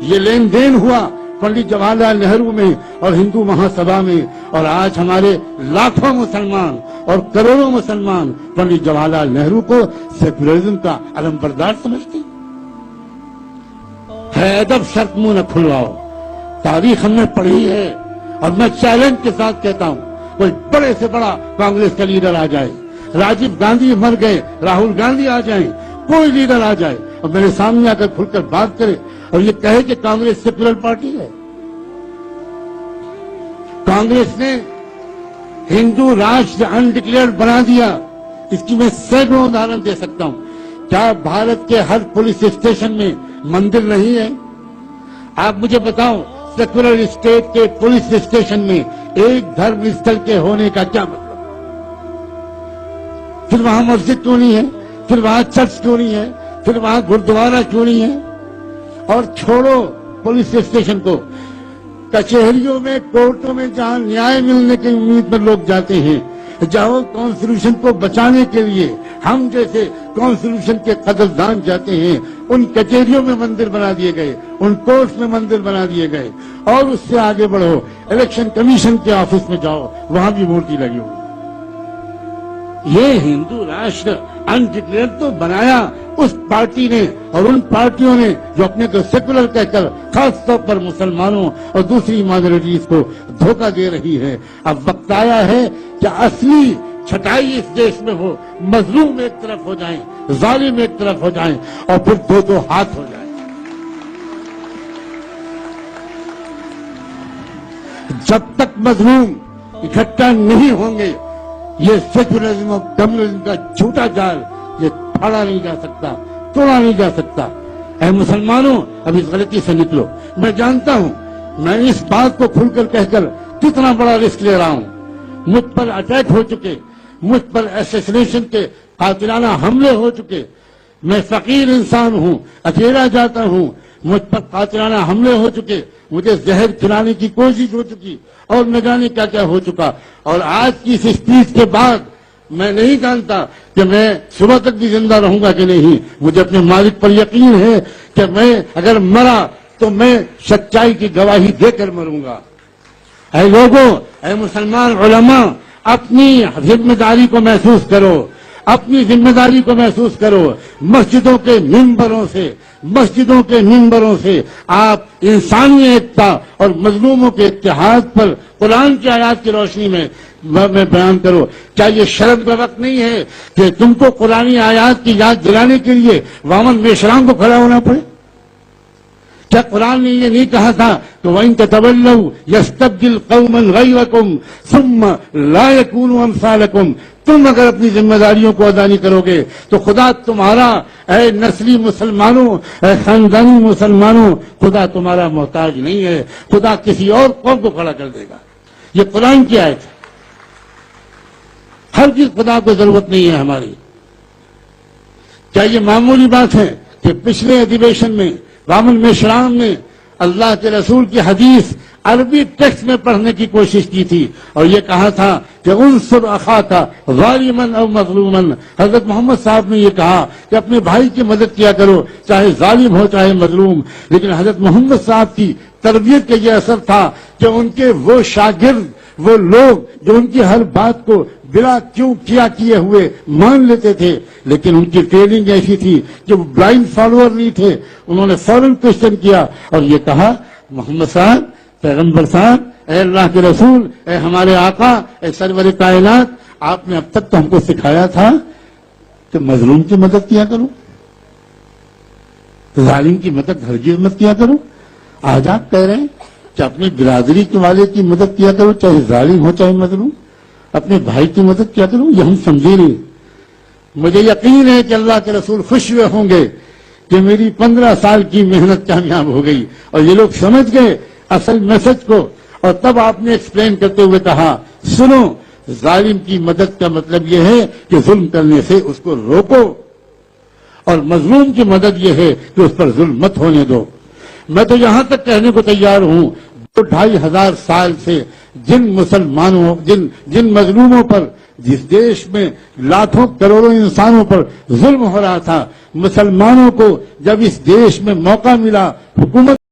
یہ لین دین ہوا پنڈت جواہر لال نہرو میں اور ہندو مہاسبھا میں، اور آج ہمارے لاکھوں مسلمان اور کروڑوں مسلمان پنڈت جواہر لال نہرو کو سیکولرزم کا علم بردار سمجھتے ہے۔ ادب شرط منہ نہ کھلواؤ، تاریخ ہم نے پڑھی ہے، اور میں چیلنج کے ساتھ کہتا ہوں کوئی بڑے سے بڑا کانگریس کا لیڈر آ جائے، راجیو گاندھی مر گئے، راہل گاندھی آ جائیں، کوئی لیڈر آ جائے اور میرے سامنے آ کر کھل کر بات کرے اور یہ کہے کہ کانگریس سیکولر پارٹی ہے۔ کانگریس نے ہندو راشٹر انڈکلیئرڈ بنا دیا، اس کی میں سینکڑوں ادھارن دے سکتا ہوں۔ کیا بھارت کے ہر پولیس اسٹیشن میں مندر نہیں ہے؟ آپ مجھے بتاؤ، سیکولر اسٹیٹ کے پولیس اسٹیشن میں ایک دھرم استھل کے ہونے کا کیا مطلب؟ پھر وہاں مسجد کیوں نہیں ہے؟ پھر وہاں چرچ کیوں نہیں ہے؟ پھر وہاں گردوارہ کیوں نہیں ہے؟ اور چھوڑو پولیس اسٹیشن کو، کچہریوں میں، کورٹوں میں جہاں نیائے ملنے کی امید پر لوگ جاتے ہیں، جہاں کانسٹیٹیوشن کو بچانے کے لیے ہم جیسے کانسٹیٹیوشن کے قدردان جاتے ہیں، ان کچہریوں میں مندر بنا دیے گئے، ان کورٹس میں مندر بنا دیے گئے۔ اور اس سے آگے بڑھو، الیکشن کمیشن کے آفس میں جاؤ، وہاں بھی مورتی لگی ہوئی۔ یہ ہندو راشٹر انڈکلیئر تو بنایا اس پارٹی نے اور ان پارٹیوں نے جو اپنے کو سیکولر کہہ کر خاص طور پر مسلمانوں اور دوسری مائنورٹیز کو دھوکہ دے رہی ہے۔ اب وقت آیا ہے کہ اصلی چھٹائی اس دیش میں ہو، مظلوم ایک طرف ہو جائیں، ظالم ایک طرف ہو جائیں، اور پھر دو دو ہاتھ ہو جائیں۔ جب تک مظلوم اکٹھا نہیں ہوں گے، یہ سیکولرزم اور کمیونزم کا جھوٹا جال یہ پھاڑا نہیں جا سکتا، توڑا نہیں جا سکتا۔ اے مسلمانوں، اب اس غلطی سے نکلو۔ میں جانتا ہوں میں اس بات کو کھل کر کہہ کر کتنا بڑا رسک لے رہا ہوں۔ مجھ پر اٹیک ہو چکے، مجھ پر ایسیسنیشن کے قاتلانہ حملے ہو چکے، میں فقیر انسان ہوں، اکیلا جاتا ہوں، مجھ پر قاتلانہ حملے ہو چکے، مجھے زہر کھلانے کی کوشش ہو چکی، اور نہ جانے کیا کیا ہو چکا۔ اور آج کی اس اسپیچ کے بعد میں نہیں جانتا کہ میں صبح تک بھی زندہ رہوں گا کہ نہیں۔ مجھے اپنے مالک پر یقین ہے کہ میں اگر مرا تو میں سچائی کی گواہی دے کر مروں گا۔ اے لوگوں، اے مسلمان علماء، اپنی ذمہ داری کو محسوس کرو، اپنی ذمہ داری کو محسوس کرو۔ مسجدوں کے منبروں سے آپ انسانی ایکتا اور مظلوموں کے اتحاد پر قرآن کی آیات کی روشنی میں بیان کرو۔ کیا یہ شرم کا وقت نہیں ہے کہ تم کو قرآنی آیات کی یاد دلانے کے لیے وامن میشرام کو کھڑا ہونا پڑے؟ کیا قرآن نے یہ نہیں کہا تھا کہ وَإِن تَتَوَلَّوْا يَسْتَبْدِلْ قَوْمًا غَيْرَكُمْ ثُمَّ لَا يَكُونُوا أَمْثَالَكُمْ؟ تم اگر اپنی ذمہ داریوں کو ادا نہیں کرو گے تو خدا تمہارا، اے نسلی مسلمانوں، اے خاندانی مسلمانوں، خدا تمہارا محتاج نہیں ہے، خدا کسی اور قوم کو کھڑا کر دے گا۔ یہ قرآن کی آیت ہے۔ ہر چیز خدا کو ضرورت نہیں ہے ہماری۔ کیا یہ معمولی بات ہے کہ پچھلے ادھیویشن میں وامن میشرام نے اللہ کے رسول کی حدیث عربی ٹیکسٹ میں پڑھنے کی کوشش کی تھی اور یہ کہا تھا کہ انصر اخاک ظالما او مظلوما؟ حضرت محمد صاحب نے یہ کہا کہ اپنے بھائی کی مدد کیا کرو، چاہے ظالم ہو چاہے مظلوم۔ لیکن حضرت محمد صاحب کی تربیت کا یہ اثر تھا کہ ان کے وہ شاگرد، وہ لوگ جو ان کی ہر بات کو بلا کیوں کیا کیے ہوئے مان لیتے تھے، لیکن ان کی ٹریننگ ایسی تھی کہ وہ بلائنڈ فالوور نہیں تھے۔ انہوں نے فوراً کوشچن کیا اور یہ کہا، محمد صاحب، پیغمبر صاحب، اے اللہ کے رسول، اے ہمارے آقا، اے سرور کائنات، آپ نے اب تک تو ہم کو سکھایا تھا کہ مظلوم کی مدد کیا کرو، ظالم کی مدد ہرگز مت کیا کرو۔ آج آپ کہہ رہے ہیں کہ اپنی برادری کے والے کی مدد کیا کرو، چاہے ظالم ہو چاہے مظلوم، اپنے بھائی کی مدد کیا کرو۔ یہ ہم سمجھے نہیں۔ مجھے یقین ہے کہ اللہ کے رسول خوش ہوئے ہوں گے کہ میری 15 سال کی محنت کامیاب ہو گئی اور یہ لوگ سمجھ گئے اصل میسج کو۔ اور تب آپ نے ایکسپلین کرتے ہوئے کہا، سنو، ظالم کی مدد کا مطلب یہ ہے کہ ظلم کرنے سے اس کو روکو، اور مظلوم کی مدد یہ ہے کہ اس پر ظلم مت ہونے دو۔ میں تو یہاں تک کہنے کو تیار ہوں، 2500 سال سے جن مسلمانوں، جن مظلوموں پر، جس دیش میں لاکھوں کروڑوں انسانوں پر ظلم ہو رہا تھا، مسلمانوں کو جب اس دیش میں موقع ملا حکومت